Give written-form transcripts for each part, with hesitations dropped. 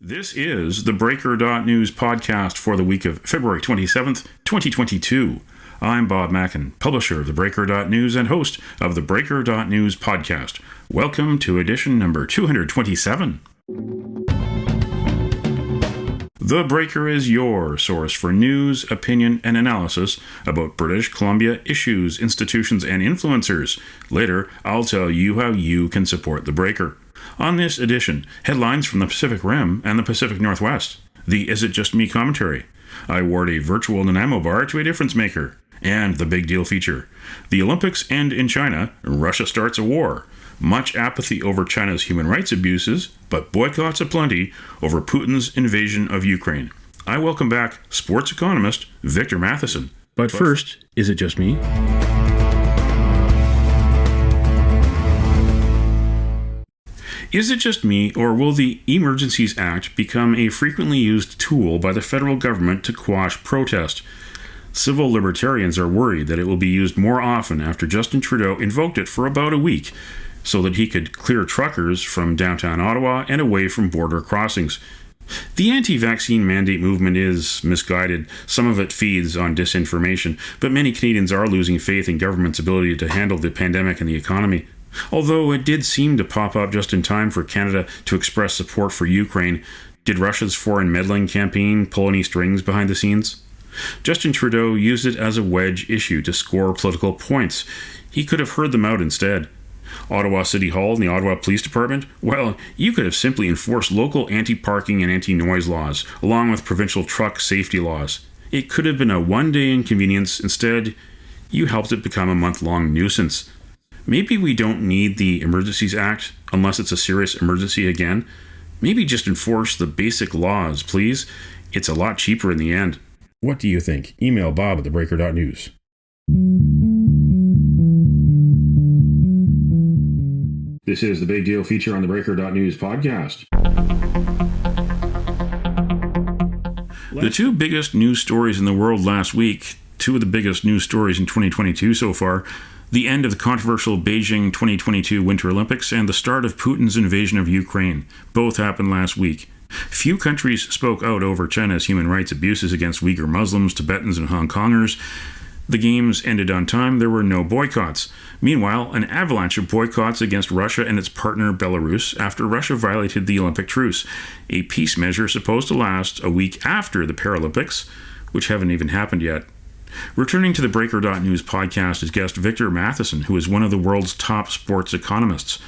This is the Breaker.news Podcast for the week of February 27th, 2022. I'm Bob Mackin, publisher of TheBreaker.news and host of the Breaker.news Podcast. Welcome to edition number 227. The Breaker is your source for news, opinion, and analysis about British Columbia issues, institutions, and influencers. Later, I'll tell you how you can support The Breaker. On this edition, headlines from the Pacific Rim and the Pacific Northwest, the Is It Just Me commentary, I award a virtual Nanaimo bar to a difference maker, and the big deal feature, the Olympics end in China, Russia starts a war, much apathy over China's human rights abuses, but boycotts aplenty over Putin's invasion of Ukraine. I welcome back sports economist Victor Matheson. But first, is it just me? Is it just me, or will the Emergencies Act become a frequently used tool by the federal government to quash protest? Civil libertarians are worried that it will be used more often after Justin Trudeau invoked it for about a week, so that he could clear truckers from downtown Ottawa and away from border crossings. The anti-vaccine mandate movement is misguided. Some of it feeds on disinformation, but many Canadians are losing faith in government's ability to handle the pandemic and the economy. Although it did seem to pop up just in time for Canada to express support for Ukraine, did Russia's foreign meddling campaign pull any strings behind the scenes? Justin Trudeau used it as a wedge issue to score political points. He could have heard them out instead. Ottawa City Hall and the Ottawa Police Department? Well, you could have simply enforced local anti-parking and anti-noise laws, along with provincial truck safety laws. It could have been a one-day inconvenience. Instead, you helped it become a month-long nuisance. Maybe we don't need the Emergencies Act unless it's a serious emergency again. Maybe just enforce the basic laws, please. It's a lot cheaper in the end. What do you think? Email Bob at TheBreaker.news. This is the Big Deal feature on the Breaker.news podcast. The two biggest news stories in the world last week, two of the biggest news stories in 2022 so far, the end of the controversial Beijing 2022 Winter Olympics and the start of Putin's invasion of Ukraine. Both happened last week. Few countries spoke out over China's human rights abuses against Uyghur Muslims, Tibetans, and Hong Kongers. The games ended on time. There were no boycotts. Meanwhile, an avalanche of boycotts against Russia and its partner Belarus after Russia violated the Olympic truce, a peace measure supposed to last a week after the Paralympics, which haven't even happened yet. Returning to the Breaker.news podcast is guest Victor Matheson, who is one of the world's top sports economists.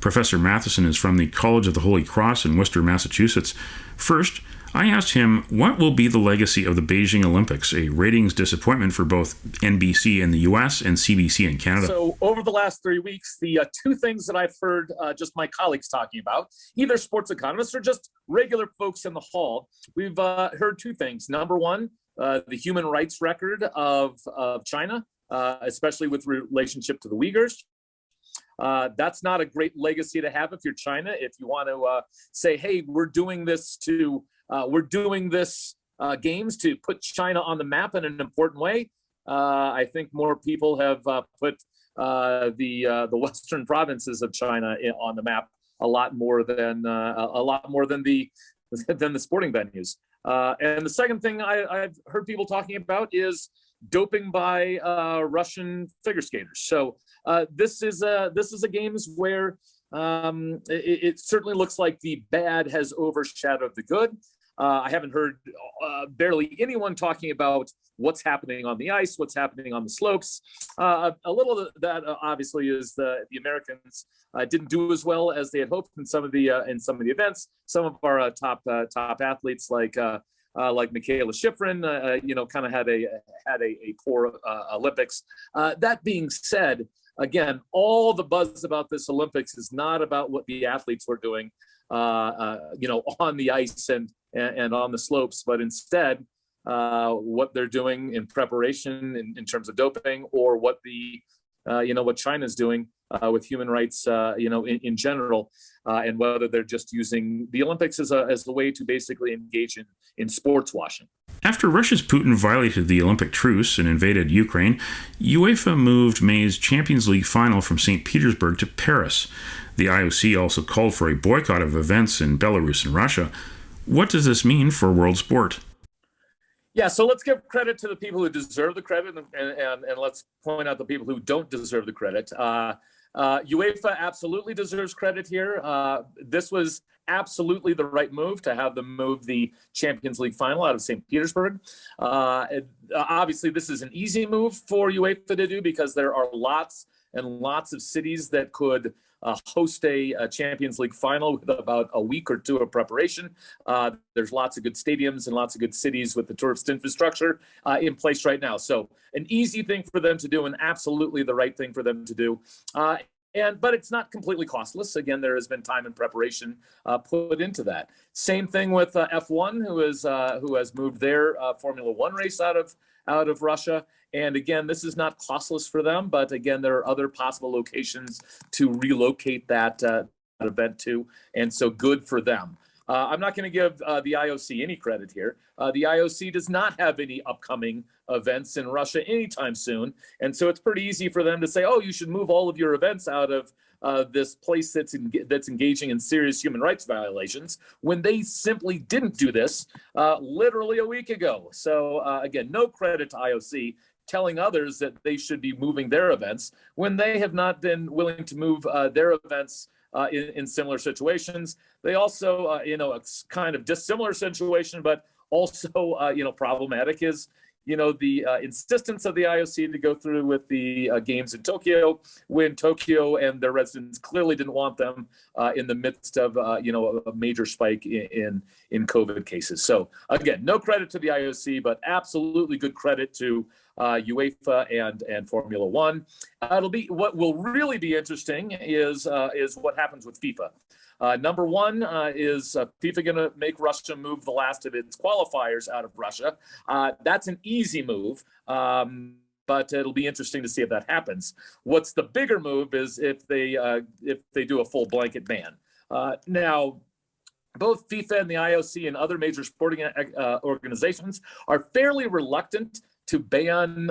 Professor Matheson is from the College of the Holy Cross in Worcester, Massachusetts. First, I asked him what will be the legacy of the Beijing Olympics, a ratings disappointment for both NBC in the US and CBC in Canada. So over the last 3 weeks, the two things that I've heard just my colleagues talking about, either sports economists or just regular folks in the hall, we've heard two things. Number one, the human rights record of China, especially with relationship to the Uyghurs. That's not a great legacy to have if you're China. If you want to say, hey, we're doing this games to put China on the map in an important way. I think more people have put the western provinces of China on the map a lot more than the sporting venues. And the second thing I've heard people talking about is doping by Russian figure skaters. So this is a games where it certainly looks like the bad has overshadowed the good. I haven't heard barely anyone talking about what's happening on the ice, what's happening on the slopes. A little of that obviously is the Americans didn't do as well as they had hoped in some of the events. Some of our top athletes like Michaela Schifrin, kind of had a poor Olympics. That being said, again, all the buzz about this Olympics is not about what the athletes were doing, on the ice and on the slopes, but instead what they're doing in preparation in terms of doping, or what what China's doing with human rights, in general, and whether they're just using the Olympics as a way to basically engage in sports washing. After Russia's Putin violated the Olympic truce and invaded Ukraine, UEFA moved May's Champions League final from St. Petersburg to Paris. The IOC also called for a boycott of events in Belarus and Russia. What does this mean for world sport? Yeah, so let's give credit to the people who deserve the credit, and let's point out the people who don't deserve the credit. UEFA absolutely deserves credit here. This was absolutely the right move to have them move the Champions League final out of St. Petersburg. Obviously, this is an easy move for UEFA to do because there are lots and lots of cities that could host a Champions League final with about a week or two of preparation. There's lots of good stadiums and lots of good cities with the tourist infrastructure in place right now. So an easy thing for them to do and absolutely the right thing for them to do. But it's not completely costless. Again, there has been time and preparation put into that. Same thing with F1, who has moved their Formula One race out of Russia. And again, this is not costless for them, but again, there are other possible locations to relocate that event to, and so good for them. I'm not going to give the IOC any credit here. The IOC does not have any upcoming events in Russia anytime soon, and so it's pretty easy for them to say, oh, you should move all of your events out of this place that's engaging in serious human rights violations, when they simply didn't do this literally a week ago. So again, no credit to IOC telling others that they should be moving their events when they have not been willing to move their events in similar situations. They also, a kind of dissimilar situation, but also, problematic is, the insistence of the IOC to go through with the games in Tokyo, when Tokyo and their residents clearly didn't want them in the midst of, a major spike in COVID cases. So again, no credit to the IOC, but absolutely good credit to UEFA and Formula One. What will really be interesting is what happens with FIFA. Number one, is FIFA going to make Russia move the last of its qualifiers out of Russia? That's an easy move, but it'll be interesting to see if that happens. What's the bigger move is if they do a full blanket ban. Now, both FIFA and the IOC and other major sporting organizations are fairly reluctant to ban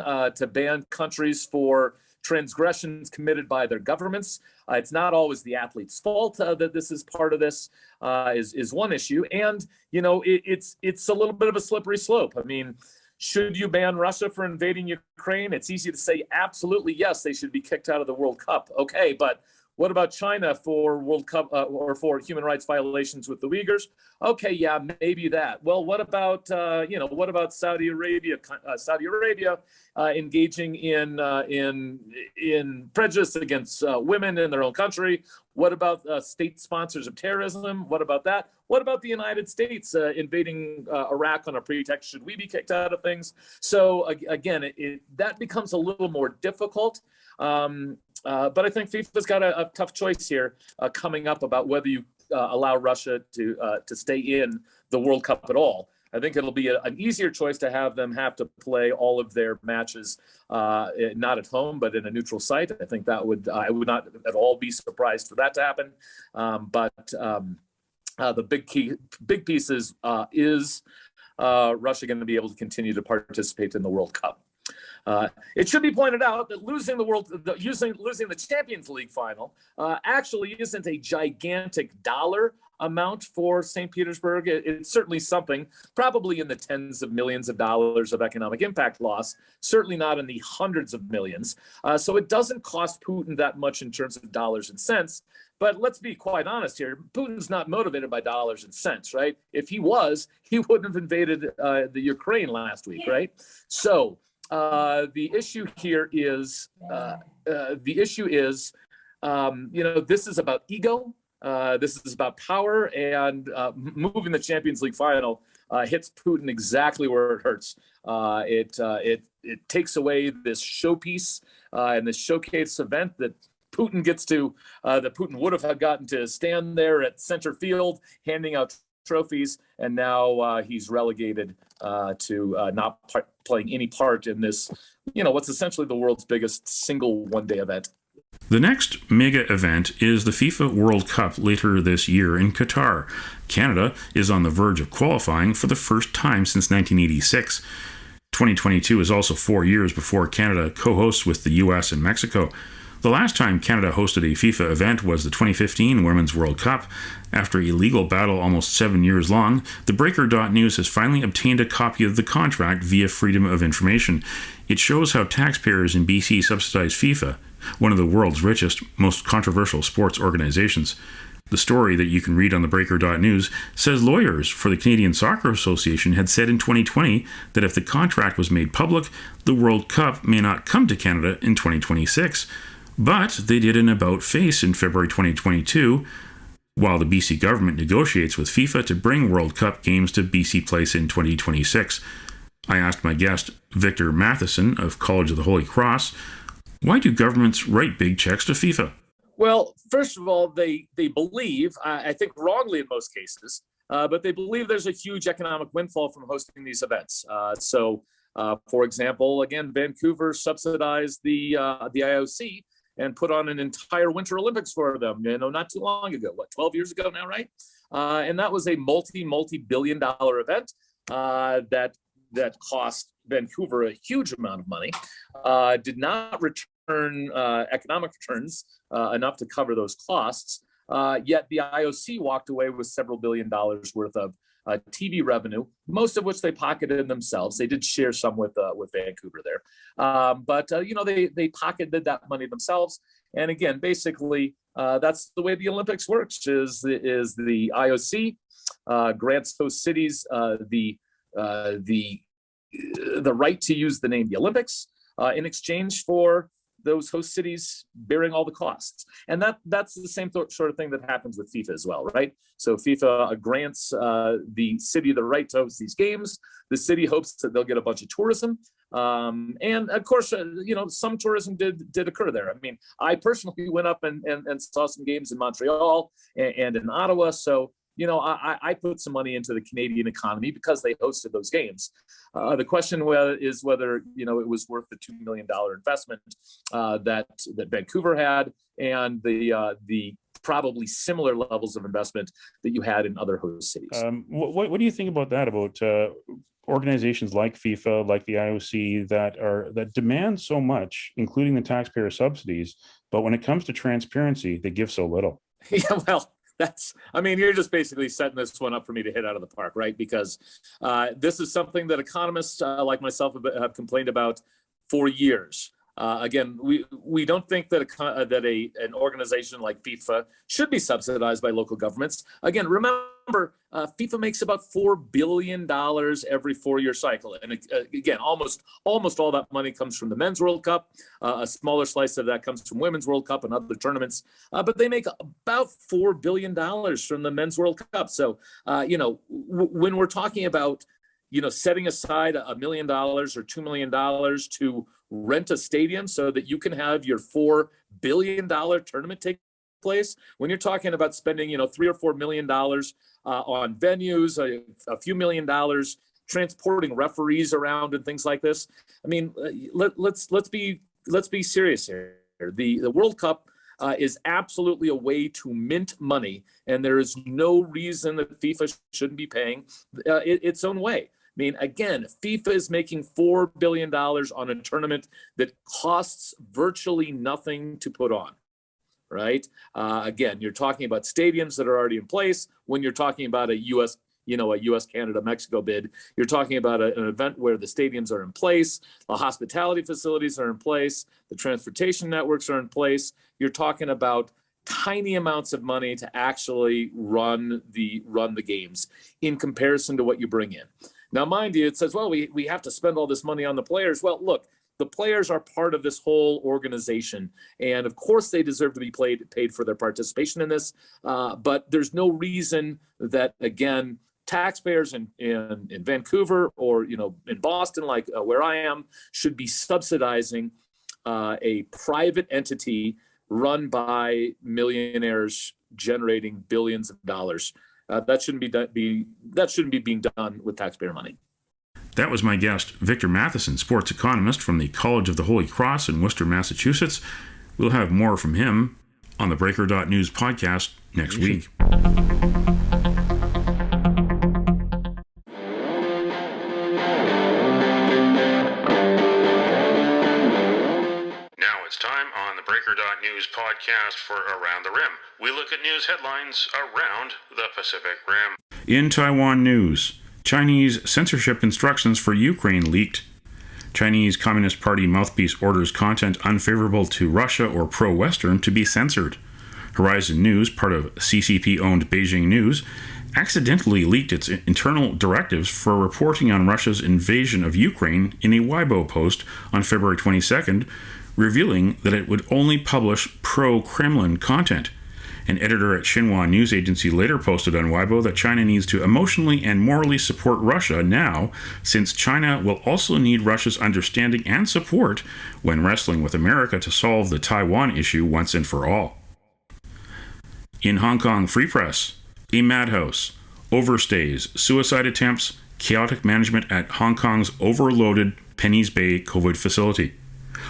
countries for transgressions committed by their governments. It's not always the athlete's fault that this is part of this, is one issue. And, it's a little bit of a slippery slope. I mean, should you ban Russia for invading Ukraine? It's easy to say absolutely yes, they should be kicked out of the World Cup. Okay, but what about China for World Cup or for human rights violations with the Uyghurs? Okay, yeah, maybe that. Well, what about Saudi Arabia? Saudi Arabia engaging in prejudice against women in their own country. What about state sponsors of terrorism? What about that? What about the United States invading Iraq on a pretext? Should we be kicked out of things? So again, that becomes a little more difficult. But I think FIFA's got a tough choice here coming up about whether you allow Russia to stay in the World Cup at all. I think it'll be an easier choice to have them have to play all of their matches not at home, but in a neutral site. I think I would not at all be surprised for that to happen. But the big piece is Russia going to be able to continue to participate in the World Cup? It should be pointed out that losing the Champions League final actually isn't a gigantic dollar amount for St. Petersburg. It's certainly something, probably in the tens of millions of dollars of economic impact loss, certainly not in the hundreds of millions. So it doesn't cost Putin that much in terms of dollars and cents. But let's be quite honest here. Putin's not motivated by dollars and cents, right? If he was, he wouldn't have invaded the Ukraine last week, right? So the issue here is, this is about ego. This is about power, and moving the Champions League final hits Putin exactly where it hurts. It takes away this showpiece and this showcase event that Putin would have gotten to stand there at center field handing out trophies, and now he's relegated to not playing any part in this, what's essentially the world's biggest single one-day event. The next mega event is the FIFA World Cup later this year in Qatar. Canada is on the verge of qualifying for the first time since 1986. 2022 is also 4 years before Canada co-hosts with the US and Mexico. The last time Canada hosted a FIFA event was the 2015 Women's World Cup. After a legal battle almost 7 years long, TheBreaker.news has finally obtained a copy of the contract via Freedom of Information. It shows how taxpayers in BC subsidize FIFA, one of the world's richest, most controversial sports organizations. The story that you can read on TheBreaker.news says lawyers for the Canadian Soccer Association had said in 2020 that if the contract was made public, the World Cup may not come to Canada in 2026. But they did an about-face in February 2022, while the BC government negotiates with FIFA to bring World Cup games to BC Place in 2026. I asked my guest, Victor Matheson of College of the Holy Cross, why do governments write big checks to FIFA? Well, first of all, they believe, I think wrongly in most cases, but they believe there's a huge economic windfall from hosting these events. For example, again, Vancouver subsidized the IOC and put on an entire Winter Olympics for them, not too long ago, 12 years ago now, right? And that was a multi-billion-dollar event that cost Vancouver a huge amount of money, did not return economic returns enough to cover those costs, yet the IOC walked away with several $1 billion worth of TV revenue, most of which they pocketed themselves. They did share some with Vancouver there, but they pocketed that money themselves. And again, basically, that's the way the Olympics works. Is the IOC grants those cities the right to use the name the Olympics in exchange for those host cities bearing all the costs. And that's the same sort of thing that happens with FIFA as well, right? So FIFA grants the city the right to host these games. The city hopes that they'll get a bunch of tourism. And of course, some tourism did occur there. I mean, I personally went up and saw some games in Montreal and in Ottawa. So, I put some money into the Canadian economy because they hosted those games. The question is whether, it was worth the $2 million investment that Vancouver had and the probably similar levels of investment that you had in other host cities. What do you think about that, about organizations like FIFA, like the IOC, that demand so much, including the taxpayer subsidies, but when it comes to transparency, they give so little? Yeah, well, you're just basically setting this one up for me to hit out of the park, right? Because this is something that economists like myself have complained about for years. Again, we don't think that an organization like FIFA should be subsidized by local governments. Again, remember, FIFA makes about $4 billion every 4-year cycle, and again, almost all that money comes from the Men's World Cup. A smaller slice of that comes from Women's World Cup and other tournaments, but they make about $4 billion from the Men's World Cup. So, when we're talking about setting aside $1 million or $2 million to rent a stadium so that you can have your $4 billion tournament take place, when you're talking about spending, $3 or $4 million on venues, a few $1 million transporting referees around and things like this. I mean, let's be serious here. The World Cup is absolutely a way to mint money, and there is no reason that FIFA shouldn't be paying its own way. I mean, again, FIFA is making $4 billion on a tournament that costs virtually nothing to put on, right? Again, you're talking about stadiums that are already in place. When you're talking about a U.S., Canada, Mexico bid, you're talking about an event where the stadiums are in place, the hospitality facilities are in place, the transportation networks are in place. You're talking about tiny amounts of money to actually run the games in comparison to what you bring in. Now, mind you, it says, well, we have to spend all this money on the players. Well, look, the players are part of this whole organization, and of course they deserve to be paid for their participation in this. But there's no reason that, again, taxpayers in Vancouver or in Boston, like where I am, should be subsidizing a private entity run by millionaires generating billions of dollars. That shouldn't be being done with taxpayer money. That was my guest, Victor Matheson, sports economist from the College of the Holy Cross in Worcester, Massachusetts. We'll have more from him on the TheBreaker.news Podcast next week. Now it's time on the TheBreaker.news podcast for Around the Rim. We look at news headlines around the Pacific Rim. In Taiwan news, Chinese censorship instructions for Ukraine leaked. Chinese Communist Party mouthpiece orders content unfavorable to Russia or pro-Western to be censored. Horizon News, part of CCP-owned Beijing News, accidentally leaked its internal directives for reporting on Russia's invasion of Ukraine in a Weibo post on February 22nd, revealing that it would only publish pro-Kremlin content. An editor at Xinhua news agency later posted on Weibo that China needs to emotionally and morally support Russia now, since China will also need Russia's understanding and support when wrestling with America to solve the Taiwan issue once and for all. In Hong Kong Free Press, a madhouse, overstays, suicide attempts, chaotic management at Hong Kong's overloaded Penny's Bay COVID facility.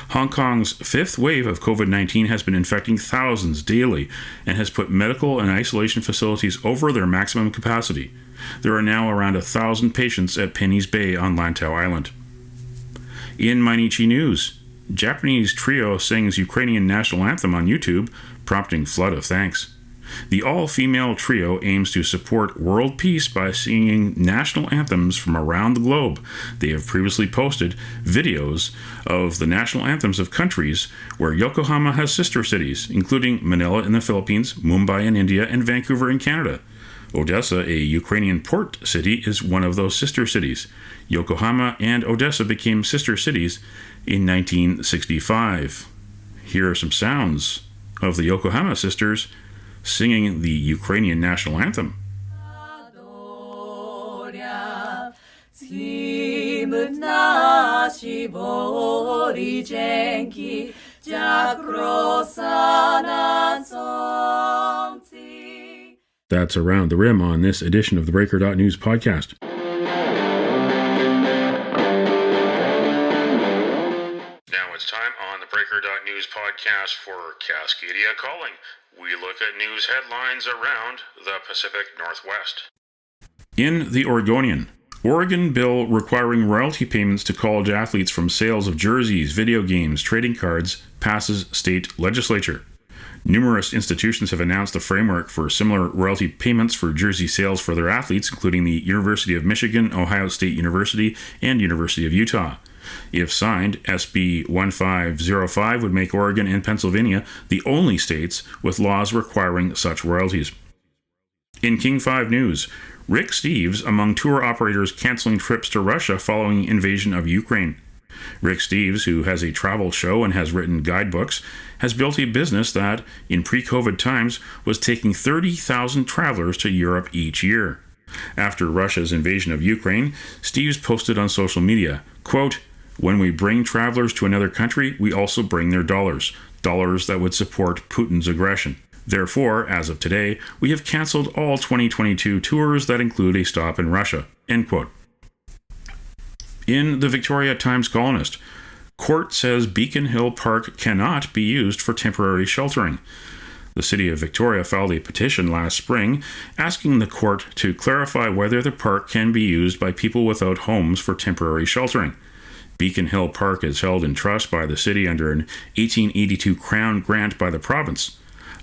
Hong Kong's fifth wave of COVID-19 has been infecting thousands daily and has put medical and isolation facilities over their maximum capacity. There are now around 1,000 patients at Penny's Bay on Lantau Island. In Mainichi News, Japanese trio sings Ukrainian national anthem on YouTube, prompting flood of thanks. The all-female trio aims to support world peace by singing national anthems from around the globe. They have previously posted videos of the national anthems of countries where Yokohama has sister cities, including Manila in the Philippines, Mumbai in India, and Vancouver in Canada. Odessa, a Ukrainian port city, is one of those sister cities. Yokohama and Odessa became sister cities in 1965. Here are some sounds of the Yokohama sisters singing the Ukrainian national anthem. That's Around the Rim on this edition of the Breaker.news Podcast. Now it's time on the Breaker.news Podcast for Cascadia Calling. We look at news headlines around the Pacific Northwest. In the Oregonian, Oregon bill requiring royalty payments to college athletes from sales of jerseys, video games, trading cards passes state legislature. Numerous institutions have announced the framework for similar royalty payments for jersey sales for their athletes, including the University of Michigan, Ohio State University, and University of Utah. If signed, SB 1505 would make Oregon and Pennsylvania the only states with laws requiring such royalties. In King 5 news, Rick Steves among tour operators canceling trips to Russia following invasion of Ukraine. Rick Steves, who has a travel show and has written guidebooks, has built a business that, in pre-COVID times, was taking 30,000 travelers to Europe each year. After Russia's invasion of Ukraine, Steves posted on social media, quote, "When we bring travelers to another country, we also bring their dollars that would support Putin's aggression. Therefore, as of today, we have canceled all 2022 tours that include a stop in Russia." End quote. In the Victoria Times Colonist, court says Beacon Hill Park cannot be used for temporary sheltering. The city of Victoria filed a petition last spring asking the court to clarify whether the park can be used by people without homes for temporary sheltering. Beacon Hill Park is held in trust by the city under an 1882 Crown grant by the province.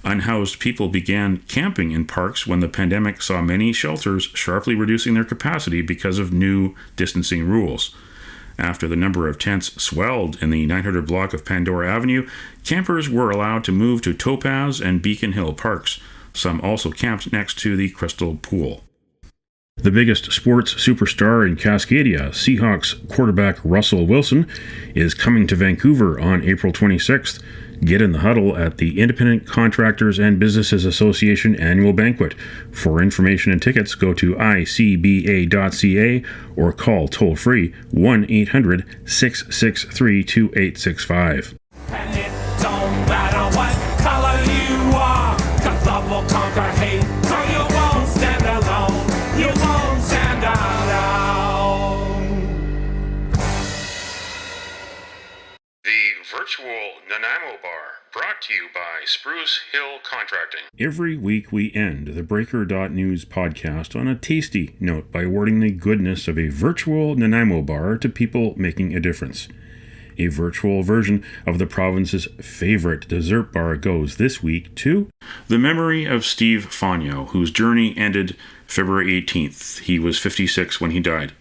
Unhoused people began camping in parks when the pandemic saw many shelters sharply reducing their capacity because of new distancing rules. After the number of tents swelled in the 900 block of Pandora Avenue, campers were allowed to move to Topaz and Beacon Hill Parks. Some also camped next to the Crystal Pool. The biggest sports superstar in Cascadia, Seahawks quarterback Russell Wilson, is coming to Vancouver on April 26th. Get in the huddle at the Independent Contractors and Businesses Association annual banquet. For information and tickets, go to icba.ca or call toll-free 1-800-663-2865. And it don't matter what color you are, 'cause love will conquer hate, so you won't stand alone. You won't stand alone. The virtual Nanaimo Bar, brought to you by Spruce Hill Contracting. Every week we end the Breaker.news podcast on a tasty note by awarding the goodness of a virtual Nanaimo bar to people making a difference. A virtual version of the province's favorite dessert bar goes this week to the memory of Steve Fonyo, whose journey ended February 18th. He was 56 when he died.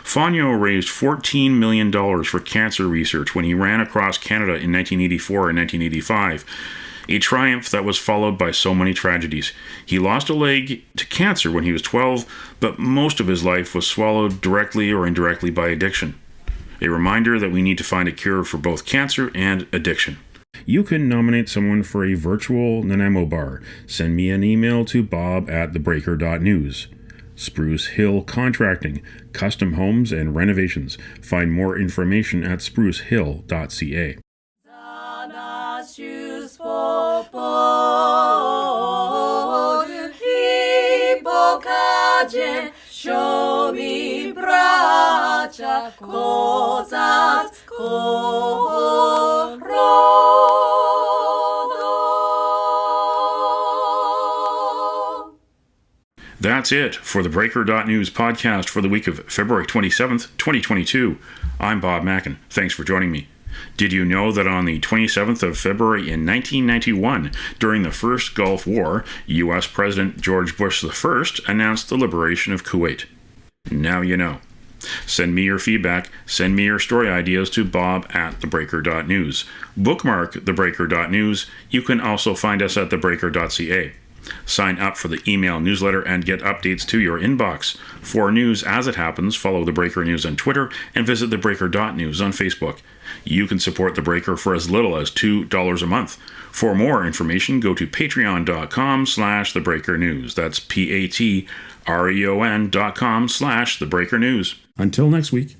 Fonyo raised $14 million for cancer research when he ran across Canada in 1984 and 1985, a triumph that was followed by so many tragedies. He lost a leg to cancer when he was 12, but most of his life was swallowed directly or indirectly by addiction. A reminder that we need to find a cure for both cancer and addiction. You can nominate someone for a virtual Nanaimo bar. Send me an email to bob@TheBreaker.news. Spruce Hill Contracting, custom homes and renovations. Find more information at sprucehill.ca. That's it for the TheBreaker.news podcast for the week of February 27th, 2022. I'm Bob Mackin. Thanks for joining me. Did you know that on the 27th of February in 1991, during the First Gulf War, U.S. President George Bush I announced the liberation of Kuwait? Now you know. Send me your feedback. Send me your story ideas to bob@TheBreaker.news. Bookmark TheBreaker.news. You can also find us at TheBreaker.ca. Sign up for the email newsletter and get updates to your inbox. For news as it happens, follow The Breaker News on Twitter and visit TheBreaker.news on Facebook. You can support The Breaker for as little as $2 a month. For more information, go to patreon.com/TheBreakerNews. That's patreon.com/TheBreakerNews. Until next week.